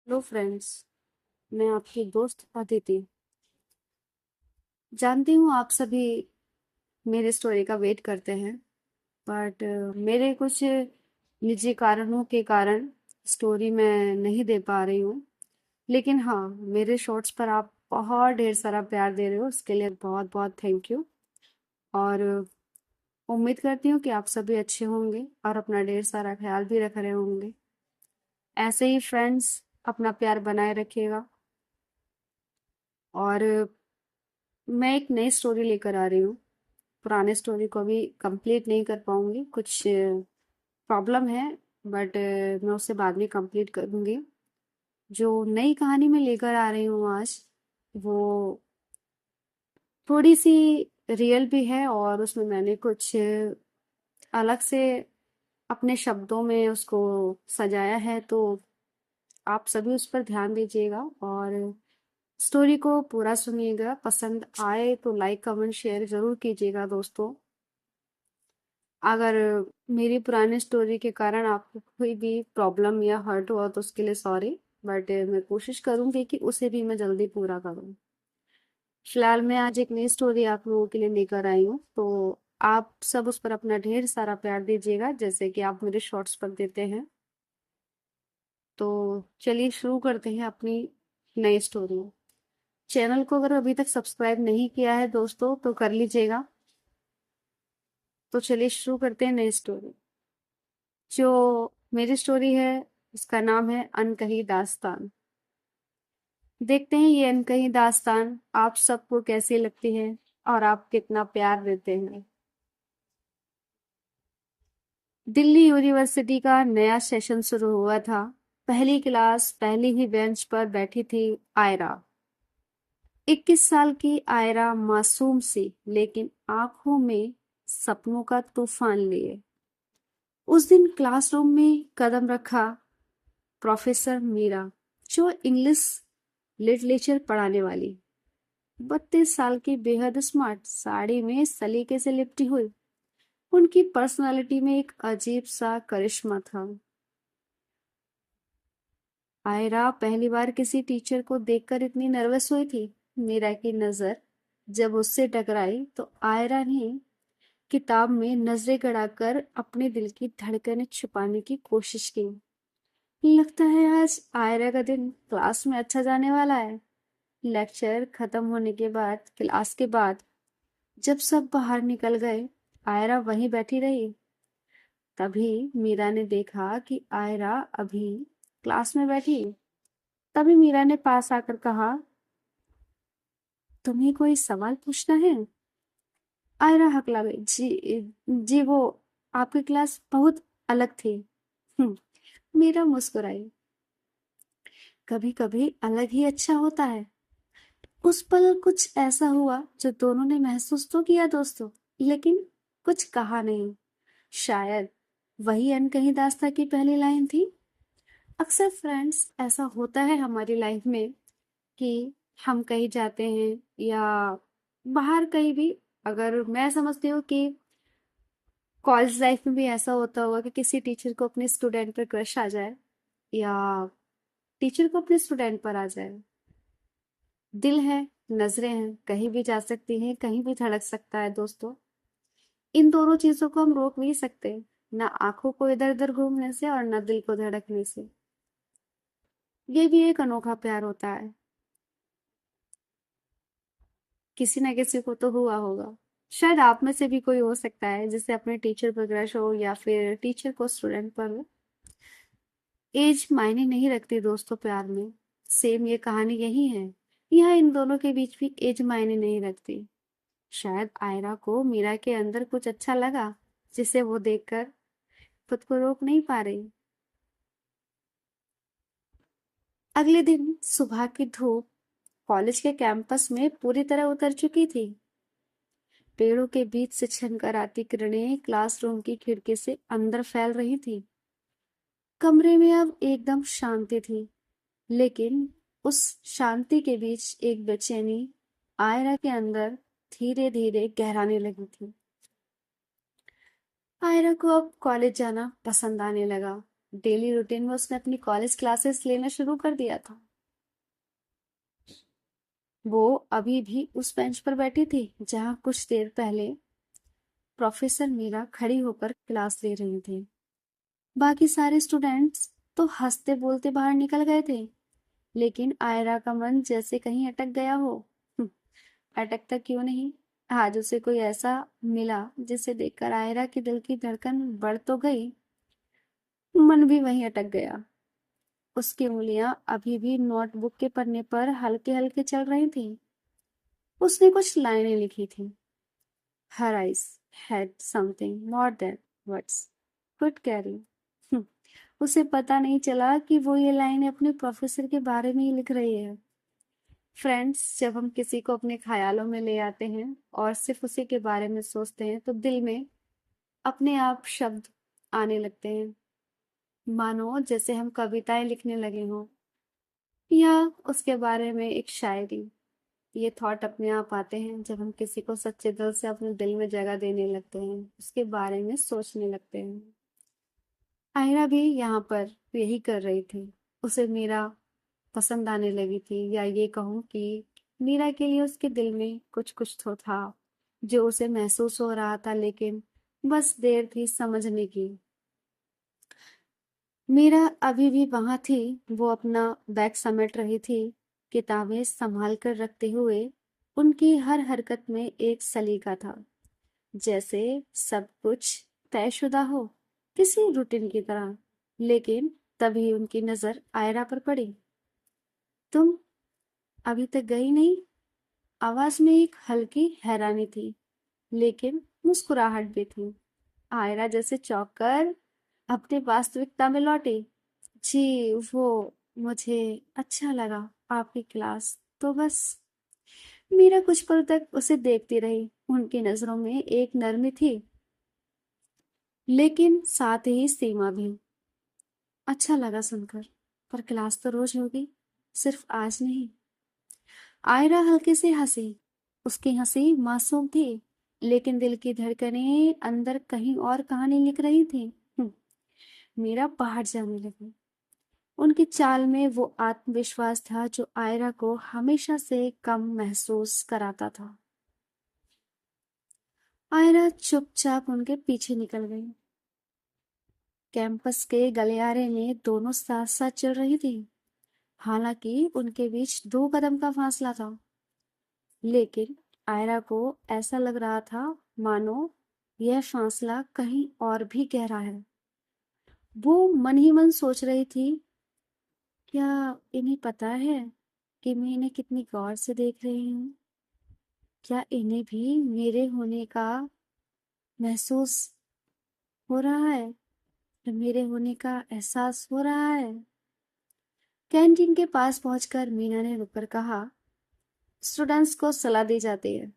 Hello friends. मैं आपकी दोस्त अदिति। जानती हूँ आप सभी मेरे स्टोरी का वेट करते हैं, बट मेरे कुछ निजी कारणों के कारण स्टोरी मैं नहीं दे पा रही हूँ। लेकिन हाँ, मेरे शॉर्ट्स पर आप बहुत ढेर सारा प्यार दे रहे हो, उसके लिए बहुत बहुत थैंक यू। और उम्मीद करती हूँ कि आप सभी अच्छे होंगे और अपना ढेर सारा ख्याल भी रख रहे होंगे। ऐसे ही फ्रेंड्स अपना प्यार बनाए रखिएगा। और मैं एक नई स्टोरी लेकर आ रही हूँ। पुराने स्टोरी को अभी कंप्लीट नहीं कर पाऊंगी, कुछ प्रॉब्लम है, बट मैं उसे बाद में कंप्लीट करूंगी। जो नई कहानी मैं लेकर आ रही हूँ आज, वो थोड़ी सी रियल भी है और उसमें मैंने कुछ अलग से अपने शब्दों में उसको सजाया है। तो आप सभी उस पर ध्यान दीजिएगा और स्टोरी को पूरा सुनिएगा। पसंद आए तो लाइक कमेंट शेयर जरूर कीजिएगा दोस्तों। अगर मेरी पुरानी स्टोरी के कारण आपको कोई भी प्रॉब्लम या हर्ट हुआ तो उसके लिए सॉरी, बट मैं कोशिश करूंगी कि उसे भी मैं जल्दी पूरा करूं। फिलहाल मैं आज एक नई स्टोरी आप लोगों के लिए लेकर आई हूँ, तो आप सब उस पर अपना ढेर सारा प्यार दीजिएगा जैसे कि आप मेरे शॉर्ट्स पर देते हैं। तो चलिए शुरू करते हैं अपनी नई स्टोरी। चैनल को अगर अभी तक सब्सक्राइब नहीं किया है दोस्तों तो कर लीजिएगा। तो चलिए शुरू करते हैं नई स्टोरी। जो मेरी स्टोरी है उसका नाम है अनकही दास्तान। देखते हैं ये अनकही दास्तान आप सबको कैसी लगती है और आप कितना प्यार देते हैं। दिल्ली यूनिवर्सिटी का नया सेशन शुरू हुआ था। पहली क्लास पहली ही बेंच पर बैठी थी आयरा। 21 साल की आयरा मासूम सी, लेकिन आंखों में सपनों का तूफान लिए उस दिन क्लासरूम में कदम रखा। प्रोफेसर मीरा, जो इंग्लिश लिटरेचर पढ़ाने वाली, 32 साल की बेहद स्मार्ट, साड़ी में सलीके से लिपटी हुई। उनकी पर्सनालिटी में एक अजीब सा करिश्मा था। आयरा पहली बार किसी टीचर को देखकर इतनी नर्वस हुई थी। मीरा की नजर जब उससे टकराई तो आयरा ने किताब में नजरें गड़ाकर अपने दिल की धड़कनें छुपाने की कोशिश की। लगता है आज आयरा का दिन क्लास में अच्छा जाने वाला है। लेक्चर खत्म होने के बाद, क्लास के बाद, जब सब बाहर निकल गए, आयरा वहीं बैठी रही। तभी मीरा ने देखा कि आयरा अभी क्लास में बैठी। तभी मीरा ने पास आकर कहा, तुम्हें कोई सवाल पूछना है? आयरा हकला गई। जी जी, वो आपकी क्लास बहुत अलग थी। मीरा मुस्कुराई। कभी कभी अलग ही अच्छा होता है। उस पल कुछ ऐसा हुआ जो दोनों ने महसूस तो किया दोस्तों, लेकिन कुछ कहा नहीं। शायद वही अनकही दास्तां की पहली लाइन थी। अक्सर फ्रेंड्स ऐसा होता है हमारी लाइफ में कि हम कहीं जाते हैं या बाहर कहीं भी, अगर मैं समझती हूँ कि कॉलेज लाइफ में भी ऐसा होता होगा कि किसी टीचर को अपने स्टूडेंट पर क्रश आ जाए या टीचर को अपने स्टूडेंट पर आ जाए। दिल है, नजरें हैं, कहीं भी जा सकती हैं, कहीं भी धड़क सकता है दोस्तों। इन दोनों चीजों को हम रोक नहीं सकते, ना आंखों को इधर उधर घूमने से और ना दिल को धड़कने से। ये भी एक अनोखा प्यार होता है। किसी ना किसी को तो हुआ होगा। शायद आप में से भी कोई हो सकता है जिसे अपने टीचर पर क्रश हो या फिर टीचर को स्टूडेंट पर हो। एज मायने नहीं रखती दोस्तों प्यार में। सेम ये कहानी यही है। यहाँ इन दोनों के बीच भी एज मायने नहीं रखती। शायद आयरा को मीरा के अंदर कुछ अच्छा लगा जिसे वो देखकर खुद को रोक नहीं पा रही। अगले दिन सुबह की धूप कॉलेज के कैंपस में पूरी तरह उतर चुकी थी। पेड़ों के बीच से छनकर आती किरणें क्लासरूम की खिड़की से अंदर फैल रही थी। कमरे में अब एकदम शांति थी, लेकिन उस शांति के बीच एक बेचैनी आयरा के अंदर धीरे धीरे गहराने लगी थी। आयरा को अब कॉलेज जाना पसंद आने लगा। डेली रूटीन में उसने अपनी कॉलेज क्लासेस लेना शुरू कर दिया था। वो अभी भी उस बेंच पर बैठी थी जहां कुछ देर पहले प्रोफेसर मीरा खड़ी होकर क्लास ले रही थी। बाकी सारे स्टूडेंट्स तो हंसते बोलते बाहर निकल गए थे, लेकिन आयरा का मन जैसे कहीं अटक गया हो। हम्म, अटकता क्यों नहीं। आज उसे कोई ऐसा मिला जिसे देखकर आयरा की दिल की धड़कन बढ़ तो गई, मन भी वहीं अटक गया। उसकी उंगलियां अभी भी नोटबुक के पन्ने पर हल्के हल्के चल रही थीं। उसने कुछ लाइनें लिखी थीं। Her eyes had something more than words could carry. उसे पता नहीं चला कि वो ये लाइन अपने प्रोफेसर के बारे में ही लिख रही है। फ्रेंड्स, जब हम किसी को अपने ख्यालों में ले आते हैं और सिर्फ उसी के बारे में सोचते हैं तो दिल में अपने आप शब्द आने लगते हैं, मानो जैसे हम कविताएं लिखने लगे हों या उसके बारे में एक शायरी। ये थॉट अपने आप आते हैं जब हम किसी को सच्चे दिल से अपने दिल में जगह देने लगते हैं, उसके बारे में सोचने लगते हैं। आयरा भी यहाँ पर यही कर रही थी। उसे मीरा पसंद आने लगी थी, या ये कहूँ कि मीरा के लिए उसके दिल में कुछ कुछ तो था जो उसे महसूस हो रहा था, लेकिन बस देर थी समझने की। मीरा अभी भी वहां थी। वो अपना बैग समेट रही थी, किताबें संभाल कर रखते हुए। उनकी हर हरकत में एक सलीका था, जैसे सब कुछ तयशुदा हो, किसी रूटीन की तरह। लेकिन तभी उनकी नजर आयरा पर पड़ी। तुम अभी तक गई नहीं? आवाज में एक हल्की हैरानी थी, लेकिन मुस्कुराहट भी थी। आयरा जैसे चौंक कर अपनी वास्तविकता में लौटी। जी, वो मुझे अच्छा लगा आपकी क्लास, तो बस। मीरा कुछ पल तक उसे देखती रही। उनकी नजरों में एक नरमी थी, लेकिन साथ ही सीमा भी। अच्छा लगा सुनकर, पर क्लास तो रोज होगी, सिर्फ आज नहीं। आयरा हल्के से हंसी। उसकी हंसी मासूम थी, लेकिन दिल की धड़कनें अंदर कहीं और कहानी लिख रही थी। मीरा बाहर जाने लगी। उनकी चाल में वो आत्मविश्वास था जो आयरा को हमेशा से कम महसूस कराता था। आयरा चुपचाप उनके पीछे निकल गई। कैंपस के गलियारे में दोनों साथ साथ चल रही थी, हालांकि उनके बीच 2 कदम का फासला था। लेकिन आयरा को ऐसा लग रहा था मानो यह फासला कहीं और भी गहरा है। वो मन ही मन सोच रही थी, क्या इन्हें पता है कि मैं इन्हें कितनी गौर से देख रही हूँ? क्या इन्हें भी मेरे होने का महसूस हो रहा है? मेरे होने का एहसास हो रहा है? कैंटीन के पास पहुंचकर मीना ने रुककर कहा, स्टूडेंट्स को सलाह दी जाती है,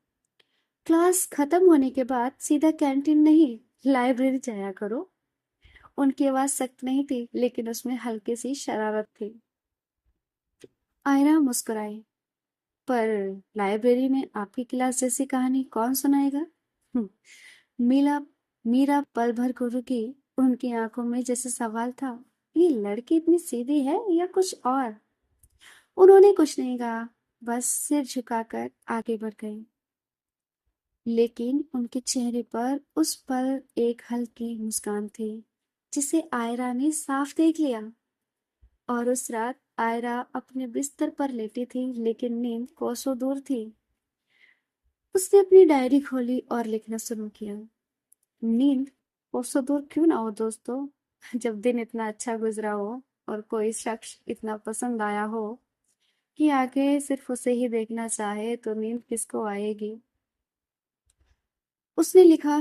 क्लास खत्म होने के बाद सीधा कैंटीन नहीं, लाइब्रेरी जाया करो। उनकी आवाज सख्त नहीं थी, लेकिन उसमें हल्की सी शरारत थी। आयरा मुस्कुराई, पर लाइब्रेरी में आपकी क्लास जैसी कहानी कौन सुनाएगा? हम्म, मीरा मीरा पल भर को रुकी। उनकी आंखों में जैसे सवाल था, ये लड़की इतनी सीधी है या कुछ और? उन्होंने कुछ नहीं कहा, बस सिर झुकाकर आगे बढ़ गई। लेकिन उनके चेहरे पर उस पल एक हल्की मुस्कान थी, जिसे आयरा ने साफ देख लिया। और उस रात आयरा अपने बिस्तर पर लेटी थी, लेकिन नींद कोसों दूर थी। उसने अपनी डायरी खोली और लिखना शुरू किया। नींद कोसों दूर क्यों ना हो दोस्तों, जब दिन इतना अच्छा गुजरा हो और कोई शख्स इतना पसंद आया हो कि आगे सिर्फ उसे ही देखना चाहे, तो नींद किसको आएगी। उसने लिखा,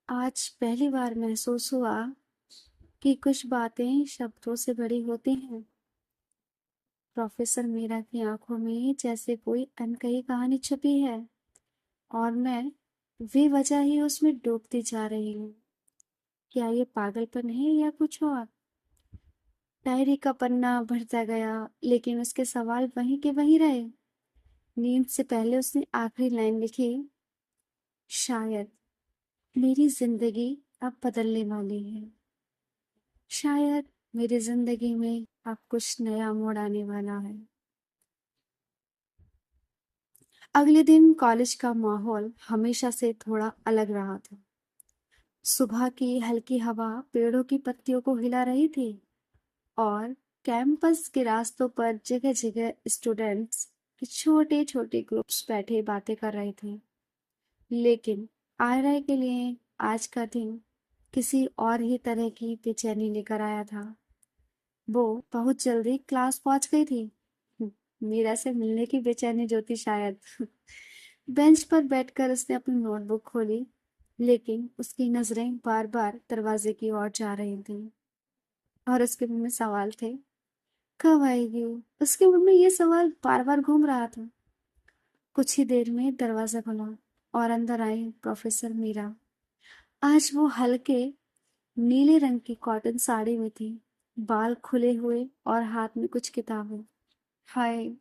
आज पहली बार महसूस हुआ कि कुछ बातें शब्दों से बड़ी होती हैं। प्रोफेसर मीरा की आंखों में जैसे कोई अनकही कहानी छुपी है, और मैं बेवजह ही उसमें डूबती जा रही हूँ। क्या ये पागलपन है या कुछ और? डायरी का पन्ना भरता गया, लेकिन उसके सवाल वहीं के वहीं रहे। नींद से पहले उसने आखिरी लाइन लिखी, शायद मेरी जिंदगी अब बदलने वाली है। शायद मेरी जिंदगी में अब कुछ नया मोड़ आने वाला है। अगले दिन कॉलेज का माहौल हमेशा से थोड़ा अलग रहा था। सुबह की हल्की हवा पेड़ों की पत्तियों को हिला रही थी और कैंपस के रास्तों पर जगह जगह स्टूडेंट्स के छोटे छोटे ग्रुप्स बैठे बातें कर रहे थे। लेकिन आयरा के लिए आज का दिन किसी और ही तरह की बेचैनी लेकर आया था। वो बहुत जल्दी क्लास पहुंच गई थी। मीरा से मिलने की बेचैनी जो थी शायद। बेंच पर बैठकर उसने अपनी नोटबुक खोली, लेकिन उसकी नजरें बार बार दरवाजे की ओर जा रही थी और उसके मन में सवाल थे। कब आएगी वो? उसके मन में ये सवाल बार बार घूम रहा था। कुछ ही देर में दरवाजा खुला और अंदर आई प्रोफेसर मीरा। आज वो हल्के नीले रंग की कॉटन साड़ी में थी, बाल खुले हुए और हाथ में कुछ किताबें। हाय!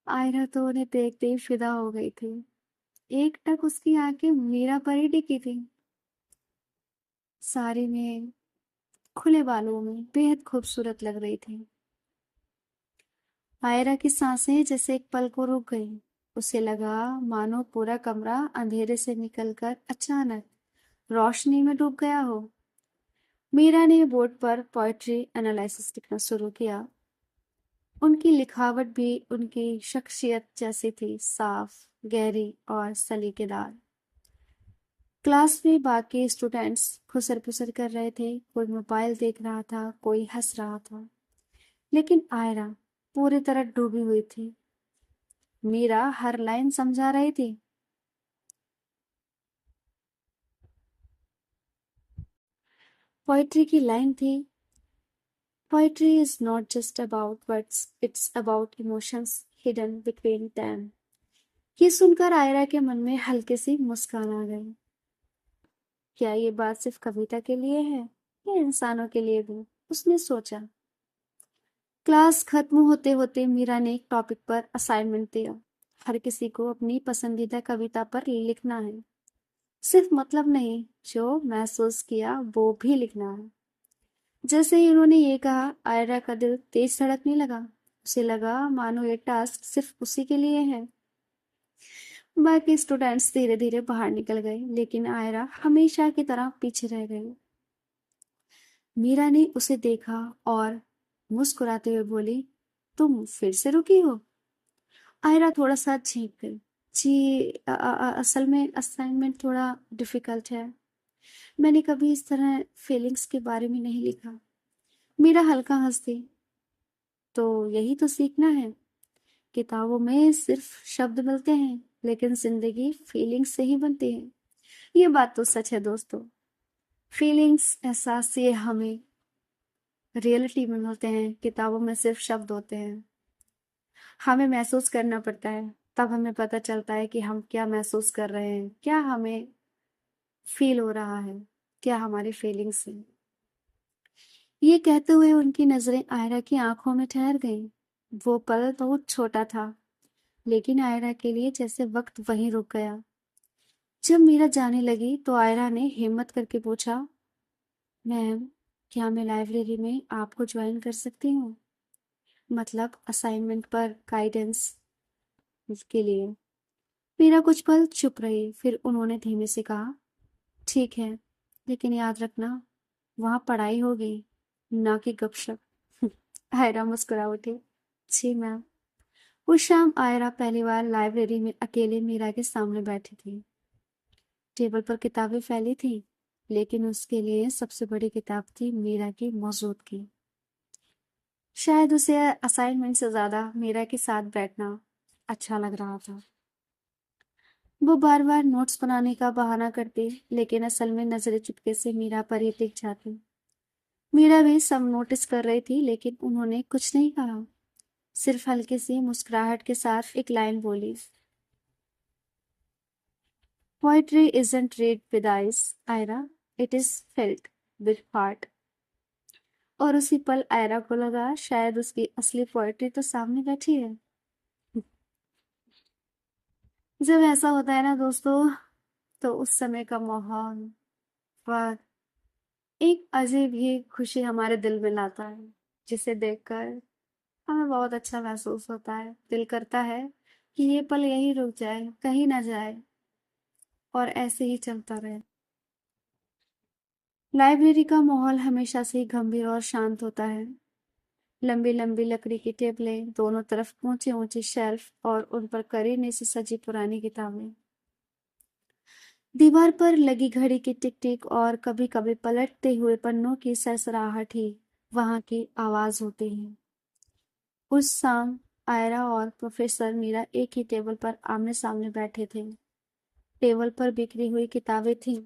आयरा तो उन्हें देखते ही फिदा हो गई थी। एक टक उसकी आंखें मीरा पर ही टिकी थी। साड़ी में, खुले बालों में बेहद खूबसूरत लग रही थी। आयरा की सांसें जैसे एक पल को रुक गई। उसे लगा मानो पूरा कमरा अंधेरे से निकलकर अचानक रोशनी में डूब गया हो। मीरा ने बोर्ड पर पोएट्री एनालिसिस लिखना शुरू किया। उनकी लिखावट भी उनकी शख्सियत जैसी थी, साफ, गहरी और सलीकेदार। क्लास में बाकी स्टूडेंट्स खुसर पुसर कर रहे थे, कोई मोबाइल देख रहा था, कोई हंस रहा था, लेकिन आयरा पूरी तरह डूबी हुई थी। मीरा हर लाइन समझा रही थी। पोइट्री की लाइन थी, poetry is not just about words, it's about emotions hidden between them. ये सुनकर आयरा के मन में हल्की सी मुस्कान आ गई। क्या ये बात सिर्फ कविता के लिए है या इंसानों के लिए भी? उसने सोचा। क्लास खत्म होते होते मीरा ने एक टॉपिक पर असाइनमेंट दिया। हर किसी को अपनी पसंदीदा कविता पर लिखना है। सिर्फ मतलब नहीं, जो महसूस किया वो भी लिखना है। जैसे ही उन्होंने ये कहा, आयरा का दिल तेज धड़कने लगा। उसे लगा मानो ये टास्क सिर्फ उसी के लिए है। बाकी स्टूडेंट्स धीरे धीरे बाहर निकल गए, लेकिन आयरा हमेशा की तरह पीछे रह गई। मीरा ने उसे देखा और मुस्कुराते हुए बोली, तुम फिर से रुकी हो? आयरा थोड़ा सा झिक गई। जी, असल में असाइनमेंट थोड़ा डिफिकल्ट है। मैंने कभी इस तरह फीलिंग्स के बारे में नहीं लिखा। मीरा हल्का हंस दी। तो यही तो सीखना है। किताबों में सिर्फ शब्द मिलते हैं, लेकिन जिंदगी फीलिंग्स से ही बनती है। ये बात तो सच है दोस्तों। फीलिंग्स, एहसास ये हमें रियलिटी में मिलते हैं, किताबों में सिर्फ शब्द होते हैं। हमें महसूस करना पड़ता है, तब हमें पता चलता है कि हम क्या महसूस कर रहे हैं, क्या हमें फील हो रहा है, क्या हमारी फीलिंग्स हैं। ये कहते हुए उनकी नजरें आयरा की आंखों में ठहर गईं। वो पल बहुत छोटा था, लेकिन आयरा के लिए जैसे वक्त वहीं रुक गया। जब मीरा जाने लगी तो आयरा ने हिम्मत करके पूछा, मैम, क्या मैं लाइब्रेरी में आपको ज्वाइन कर सकती हूँ? मतलब असाइनमेंट पर गाइडेंस के लिए। मीरा कुछ पल चुप रही, फिर उन्होंने धीमे से कहा, ठीक है, लेकिन याद रखना, वहां पढ़ाई होगी, ना कि गपशप। आयरा मुस्कुरा उठी। जी मैम। उस शाम आयरा पहली बार लाइब्रेरी में अकेले मीरा के सामने बैठी थी। टेबल पर किताबें फैली थी, लेकिन उसके लिए सबसे बड़ी किताब थी मीरा की मौजूदगी। शायद उसे असाइनमेंट से ज्यादा मीरा के साथ बैठना अच्छा लग रहा था। वो बार बार नोट्स बनाने का बहाना करती, लेकिन असल में नजरें चुपके से मीरा पर ही टिक जाती। मीरा भी सब नोटिस कर रही थी, लेकिन उन्होंने कुछ नहीं कहा। सिर्फ हल्की सी मुस्कुराहट के साथ एक लाइन बोली, poetry isn't read with eyes, Aayra, it is felt with heart। और उसी पल आयरा को लगा शायद उसकी असली पोएट्री तो सामने बैठी है। जब ऐसा होता है ना दोस्तों, तो उस समय का माहौल, वक्त, एक अजीब ही खुशी हमारे दिल में लाता है, जिसे देखकर हमें बहुत अच्छा महसूस होता है। दिल करता है कि ये पल यहीं रुक जाए, कहीं ना जाए और ऐसे ही चलता रहे। लाइब्रेरी का माहौल हमेशा से ही गंभीर और शांत होता है। लंबी लंबी लकड़ी की टेबलें, दोनों तरफ ऊंचे ऊंचे शेल्फ और उन पर करीने से सजी पुरानी किताबें। दीवार पर लगी घड़ी की टिक टिक और कभी कभी पलटते हुए पन्नों की सरसराहट ही वहां की आवाज होती है। उस शाम आयरा और प्रोफेसर मीरा एक ही टेबल पर आमने सामने बैठे थे। टेबल पर बिखरी हुई किताबें थीं।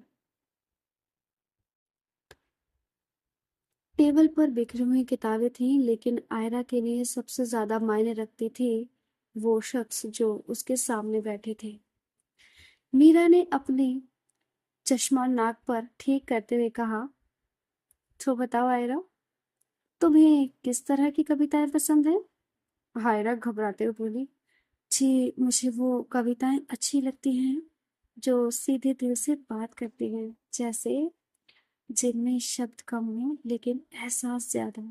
टेबल पर बिखरी हुई किताबें थीं, लेकिन आयरा के लिए सबसे ज्यादा मायने रखती थी वो शख्स जो उसके सामने बैठे थे। मीरा ने अपनी चश्मा नाक पर ठीक करते हुए कहा, तो बताओ आयरा, तुम्हें किस तरह की कविताएं पसंद है? आयरा घबराते हुए बोली, जी मुझे वो कविताएं अच्छी लगती हैं जो सीधे दिल से बात करती हैं, जैसे जिनमें शब्द कम हो लेकिन एहसास ज्यादा।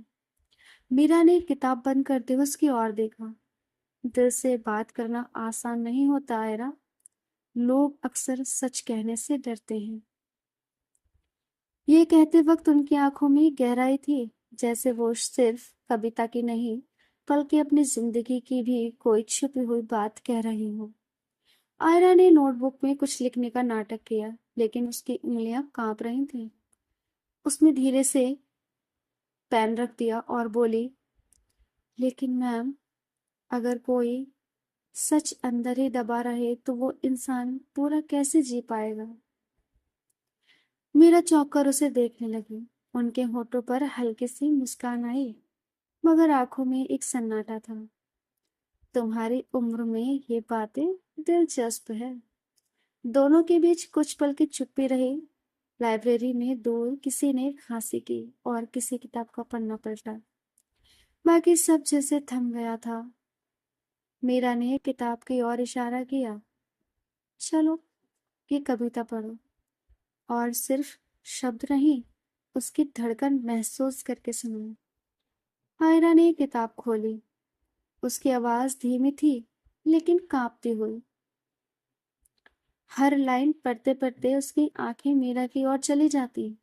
मीरा ने किताब बंद करते हुए उसकी ओर देखा। दिल से बात करना आसान नहीं होता आयरा। लोग अक्सर सच कहने से डरते हैं। ये कहते वक्त उनकी आंखों में गहराई थी, जैसे वो सिर्फ कविता की नहीं बल्कि अपनी जिंदगी की भी कोई छुपी हुई बात कह रही हो। आयरा ने नोटबुक में कुछ लिखने का नाटक किया, लेकिन उसकी उंगलियां कांप रही थीं। उसने धीरे से पेन रख दिया और बोली, लेकिन मैम, अगर कोई सच अंदर ही दबा रहे तो वो इंसान पूरा कैसे जी पाएगा? मीरा चौंक कर उसे देखने लगी। उनके होठों पर हल्की सी मुस्कान आई, मगर आंखों में एक सन्नाटा था। तुम्हारी उम्र में ये बातें दिलचस्प है। दोनों के बीच कुछ पल की चुप्पी रही। लाइब्रेरी में दूर किसी ने खांसी की और किसी किताब का पन्ना पलटा। बाकी सब जैसे थम गया था। मीरा ने किताब की ओर इशारा किया, चलो ये कविता पढ़ो, और सिर्फ शब्द नहीं, उसकी धड़कन महसूस करके सुनो। आयरा ने किताब खोली। उसकी आवाज धीमी थी, लेकिन कांपती हुई। हर लाइन पढ़ते पढ़ते उसकी आंखें मीरा की ओर चली जाती,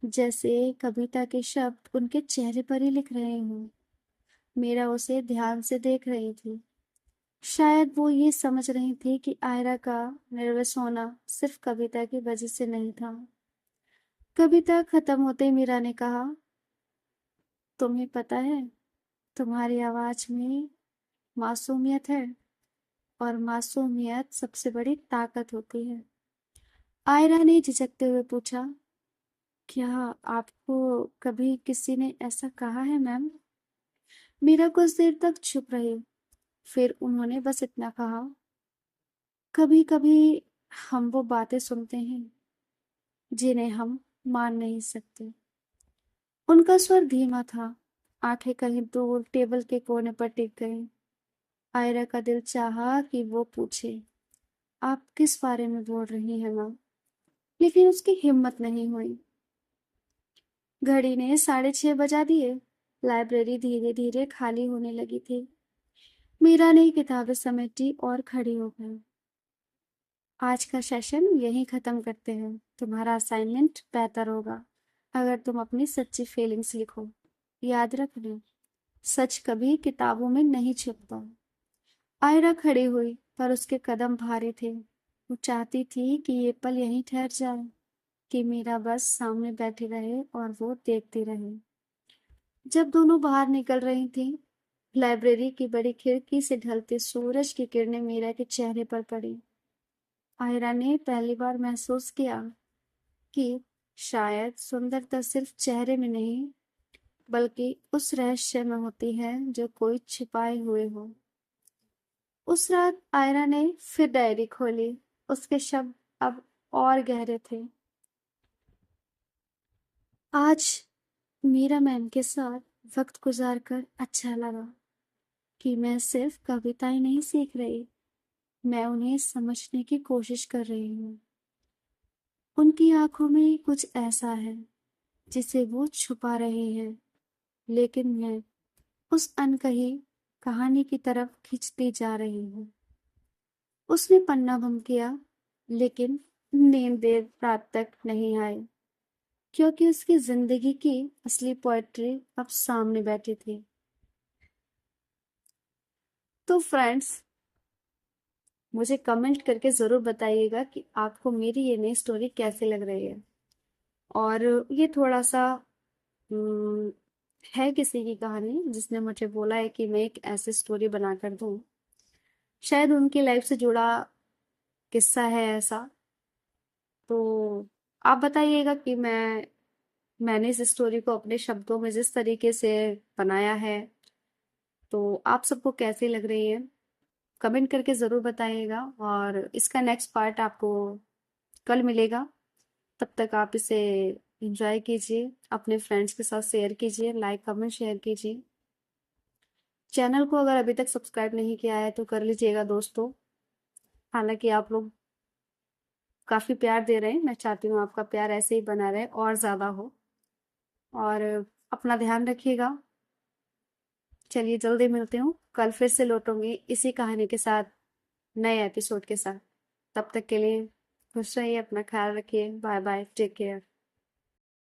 जैसे कविता के शब्द उनके चेहरे पर ही लिख रहे हों। मीरा उसे ध्यान से देख रही थी। शायद वो ये समझ रही थी कि आयरा का नर्वस होना सिर्फ कविता की वजह से नहीं था। कविता खत्म होते ही मीरा ने कहा, तुम्हें पता है, तुम्हारी आवाज में मासूमियत है, और मासूमियत सबसे बड़ी ताकत होती है। आयरा ने झिझकते हुए पूछा, क्या आपको कभी किसी ने ऐसा कहा है मैम? मीरा कुछ देर तक चुप रही। फिर उन्होंने बस इतना कहा, कभी कभी हम वो बातें सुनते हैं जिन्हें हम मान नहीं सकते। उनका स्वर धीमा था। आंखें कहीं दूर टेबल के कोने पर टिक गईं। आयरा का दिल चाहा कि वो पूछे, आप किस बारे में बोल रही हैं माँ? लेकिन उसकी हिम्मत नहीं हुई। घड़ी ने 6:30 बजा दिए। लाइब्रेरी धीरे धीरे खाली होने लगी थी। मीरा ने किताबें समेटी और खड़ी हो गई। आज का सेशन यहीं खत्म करते हैं। तुम्हारा असाइनमेंट बेहतर होगा अगर तुम अपनी सच्ची फीलिंग्स लिखो। याद रखना, सच कभी किताबों में नहीं छिपता। आयरा खड़ी हुई, पर उसके कदम भारी थे। वो चाहती थी कि ये पल यहीं ठहर जाए, कि मीरा बस सामने बैठी रहे और वो देखती रहे। जब दोनों बाहर निकल रही थीं, लाइब्रेरी की बड़ी खिड़की से ढलते सूरज की किरणें मीरा के चेहरे पर पड़ी। आयरा ने पहली बार महसूस किया कि शायद सुंदरता सिर्फ चेहरे में नहीं, बल्कि उस रहस्य में होती है जो कोई छिपाए हुए हो। उस रात आयरा ने फिर डायरी खोली। उसके शब्द अब और गहरे थे। आज मीरा मैम के साथ वक्त गुजारकर अच्छा लगा, कि मैं सिर्फ कविताएं नहीं सीख रही, मैं उन्हें समझने की कोशिश कर रही हूँ। उनकी आंखों में कुछ ऐसा है जिसे वो छुपा रहे हैं, लेकिन मैं उस अनकही कहानी की तरफ खींचती जा रही हूँ। उसने पन्ना बंद किया, लेकिन नींद देर रात तक नहीं आई, क्योंकि उसकी जिंदगी की असली पोएट्री अब सामने बैठी थी। तो फ्रेंड्स, मुझे कमेंट करके ज़रूर बताइएगा कि आपको मेरी ये नई स्टोरी कैसी लग रही है। और ये थोड़ा-सा उम, है किसी की कहानी जिसने मुझे बोला है कि मैं एक ऐसी स्टोरी बनाकर दूँ। शायद उनकी लाइफ से जुड़ा किस्सा है ऐसा। तो आप बताइएगा कि मैंने इस स्टोरी को अपने शब्दों में जिस तरीके से बनाया है, तो आप सबको कैसी लग रही है? कमेंट करके ज़रूर बताइएगा और इसका नेक्स्ट पार्ट आपको कल मिलेगा। तब तक आप इसे एंजॉय कीजिए, अपने फ्रेंड्स के साथ शेयर कीजिए, लाइक कमेंट शेयर कीजिए। चैनल को अगर अभी तक सब्सक्राइब नहीं किया है तो कर लीजिएगा दोस्तों। हालांकि आप लोग काफ़ी प्यार दे रहे हैं, मैं चाहती हूँ आपका प्यार ऐसे ही बना रहे और ज़्यादा हो। और अपना ध्यान रखिएगा। चलिए जल्दी मिलती हूँ, कल फिर से लौटूंगी इसी कहानी के साथ, नए एपिसोड के साथ। तब तक के लिए खुश रहिए, अपना ख्याल रखिए। Bye bye, take care.